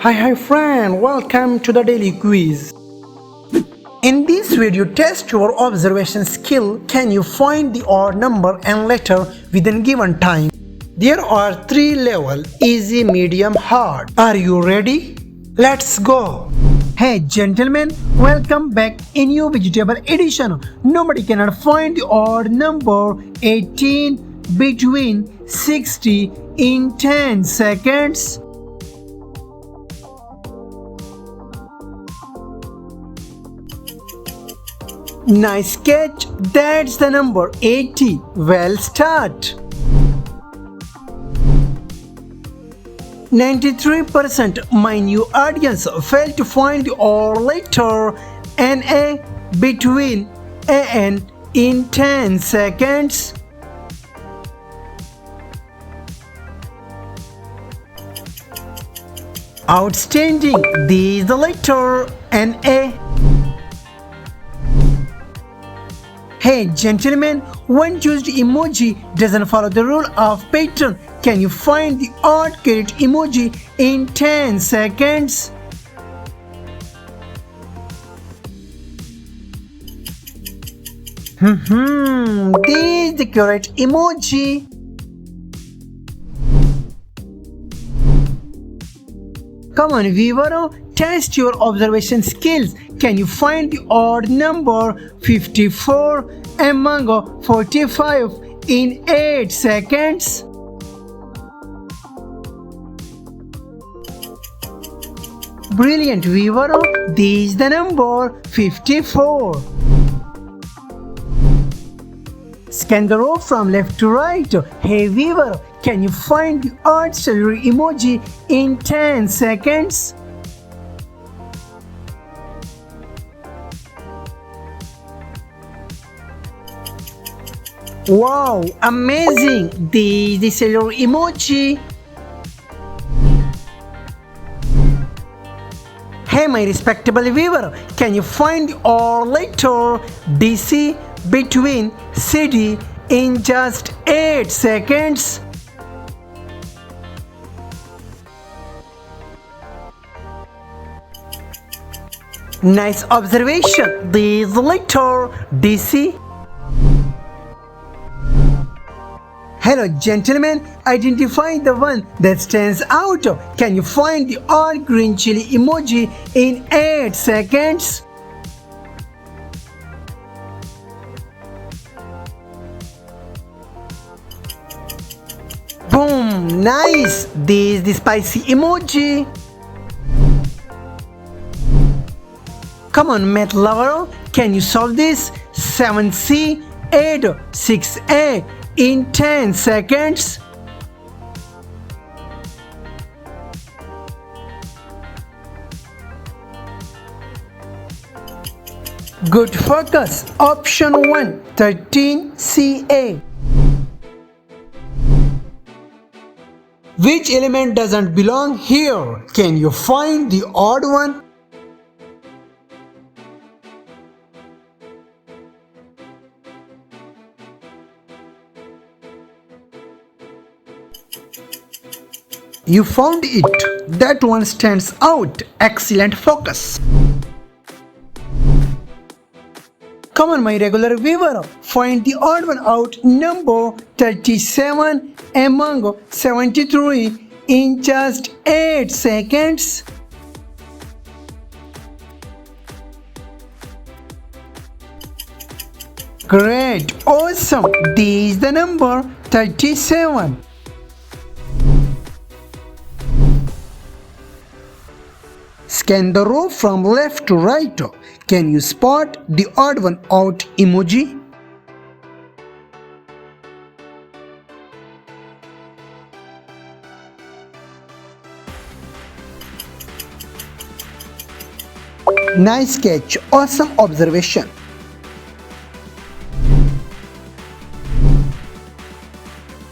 Hi friend, welcome to the daily quiz. In this video, test your observation skill. Can you find the odd number and letter within given time? There are 3 levels: easy, medium, hard. Are you ready? Let's go. Hey gentlemen, welcome back in new vegetable edition. Nobody cannot find the odd number 18 between 60 in 10 seconds. Nice catch, that's the number 80. Well start. 93% my new audience failed to find the odd letter NA between AN in 10 seconds. Outstanding, this is the letter NA. Hey gentlemen, one used emoji doesn't follow the rule of pattern. Can you find the odd carrot emoji in 10 seconds? This is the carrot emoji. Come on viewer, test your observation skills. Can you find the odd number 54 among 45 in 8 seconds? Brilliant viewer, this is the number 54. Scan the row from left to right. Hey viewer, can you find the odd celery emoji in 10 seconds? Wow, amazing! This is the celery emoji. Hey my respectable viewer, can you find the odd letter DC between CD in just 8 seconds? Nice observation. This is the letter DC. Hello gentlemen, identify the one that stands out. Can you find the odd green chili emoji in 8 seconds? Boom, nice. This is the spicy emoji. Come on math lover, can you solve this? 7C add 6A in 10 seconds? Good focus. Option 1, 13CA. Which element doesn't belong here? Can you find the odd one? You found it. That one stands out. Excellent focus. Come on my regular viewer, find the odd one out. Number 37 among 73 in just 8 seconds. Great, awesome. This is the number 37. Scan the row from left to right. Can you spot the odd one out emoji? Nice catch, awesome observation.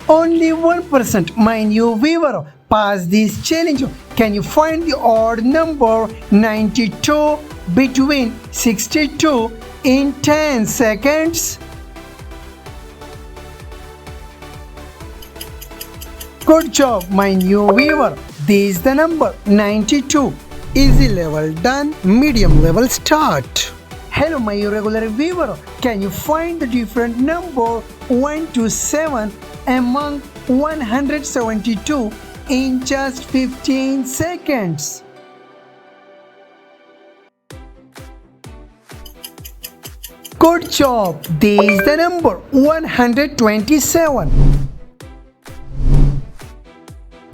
Only 1% my new viewer pass this challenge. Can you find the odd number 92 between 62 in 10 seconds? Good job my new viewer. This is the number 92. Easy level done, medium level start. Hello my regular viewer, can you find the different number 1 to 7 among 172 in just 15 seconds? Good job! This is the number 127.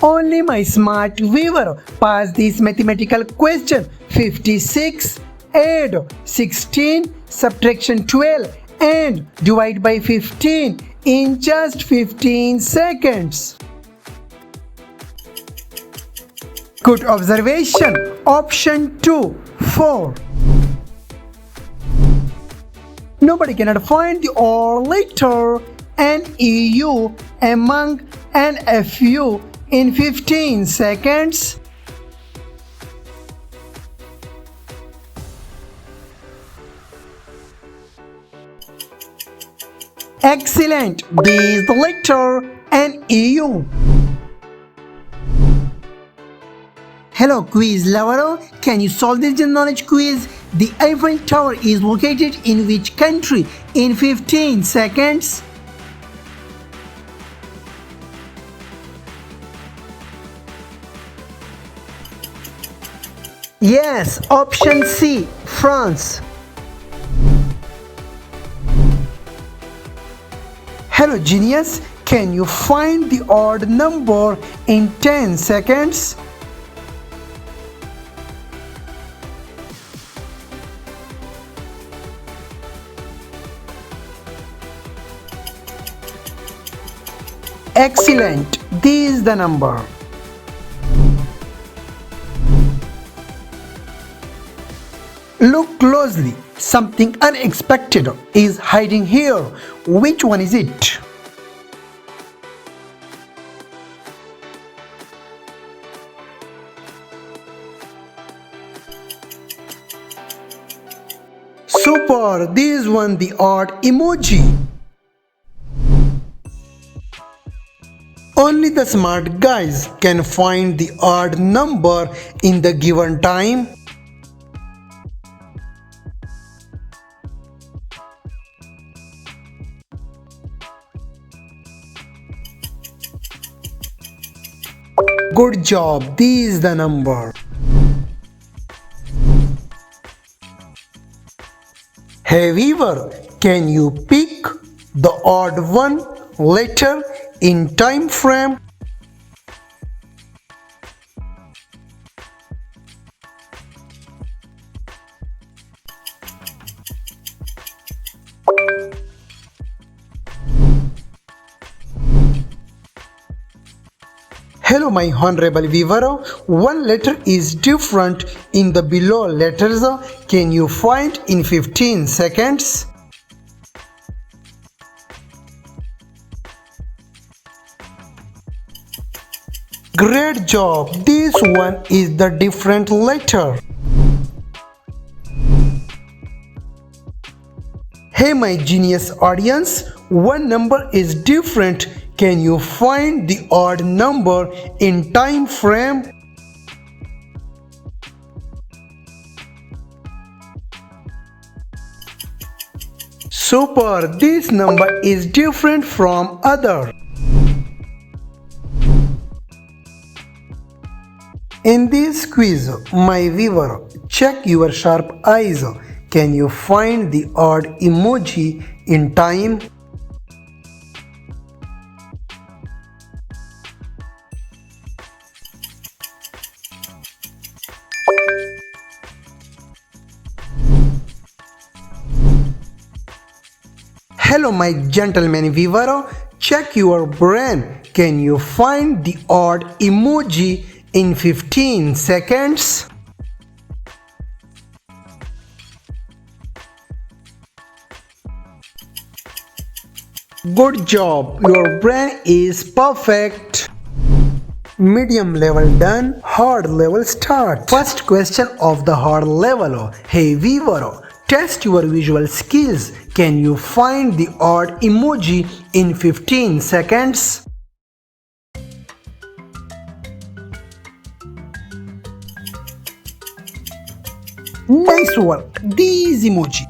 Only my smart viewer passed this mathematical question. 56, add 16, subtraction 12 and divide by 15 in just 15 seconds. Good observation. Option 2, 4. Nobody cannot find the or letter NEU among NFU in 15 seconds. Excellent! This is the letter NEU. Hello quiz lover, can you solve this general knowledge quiz? The Eiffel Tower is located in which country in 15 seconds? Yes, option C, France. Hello genius, can you find the odd number in 10 seconds? Excellent, this is the number. Look closely, something unexpected is hiding here. Which one is it? Super, this one the odd emoji. Only the smart guys can find the odd number in the given time. Good job, this is the number. Hey viewer, can you pick the odd one letter in time frame? Hello my honorable viewer, one letter is different in the below letters. Can you find in 15 seconds? Great job, this one is the different letter. Hey my genius audience, one number is different. Can you find the odd number in time frame? Super, this number is different from other. In this quiz, my viewer, check your sharp eyes. Can you find the odd emoji in time? Hello my gentleman viewer, check your brain. Can you find the odd emoji in 15 seconds? Good job, your brain is perfect. Medium level done, hard level start. First question of the hard level. Hey viewer, test your visual skills. Can you find the odd emoji in 15 seconds? Nice work. These emoji.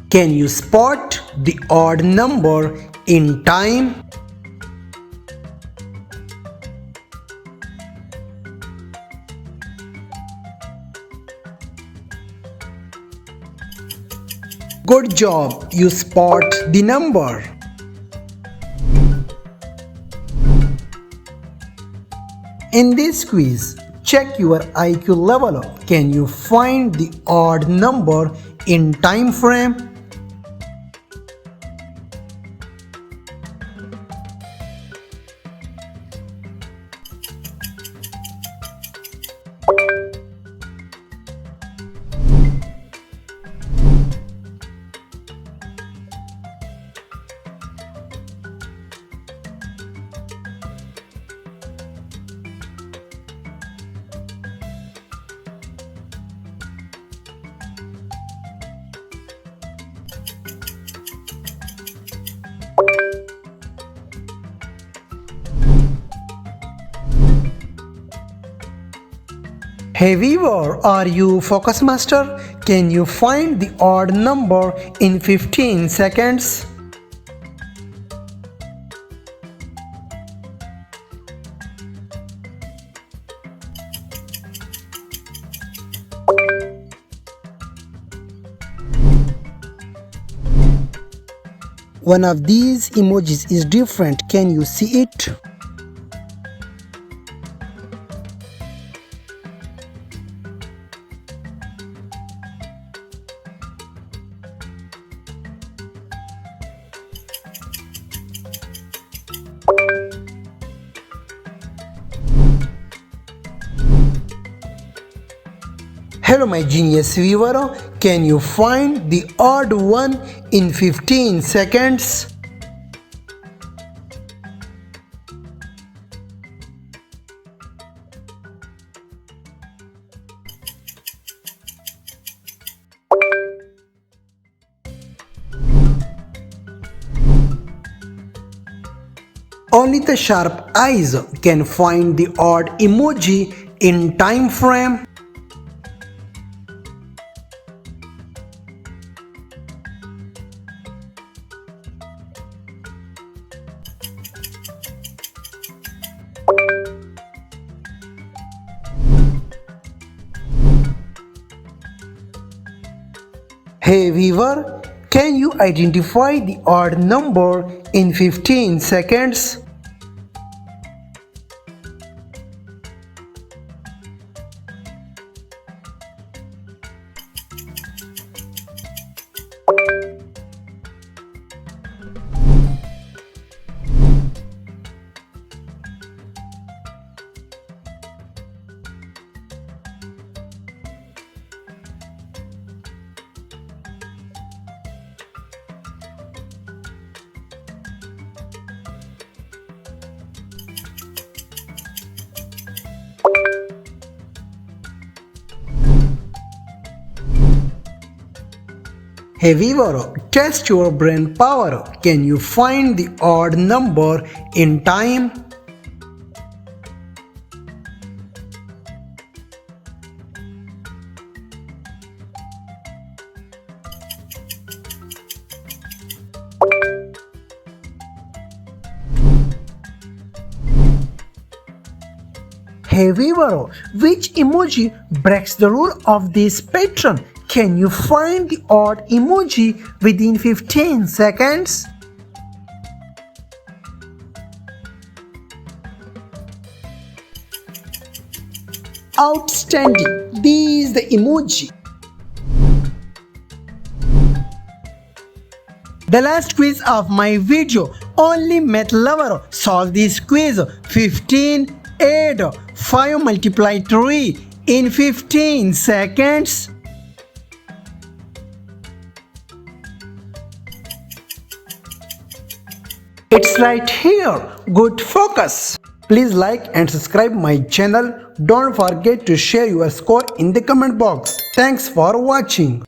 Can you spot the odd number in time? Good job, you spot the number. In this quiz, check your IQ level. Can you find the odd number in time frame? Hey viewer, are you focus master? Can you find the odd number in 15 seconds? One of these emojis is different. Can you see it? Hello my genius viewer, can you find the odd one in 15 seconds? Only the sharp eyes can find the odd emoji in time frame. Hey viewer, can you identify the odd number in 15 seconds? Hey viewer, test your brain power. Can you find the odd number in time? Hey viewer, which emoji breaks the rule of this pattern? Can you find the odd emoji within 15 seconds? Outstanding! This is the emoji. The last quiz of my video. Only math lover solve this quiz. 15 8 5 multiply 3 in 15 seconds. It's right here. Good focus. Please like and subscribe my channel. Don't forget to share your score in the comment box. Thanks for watching.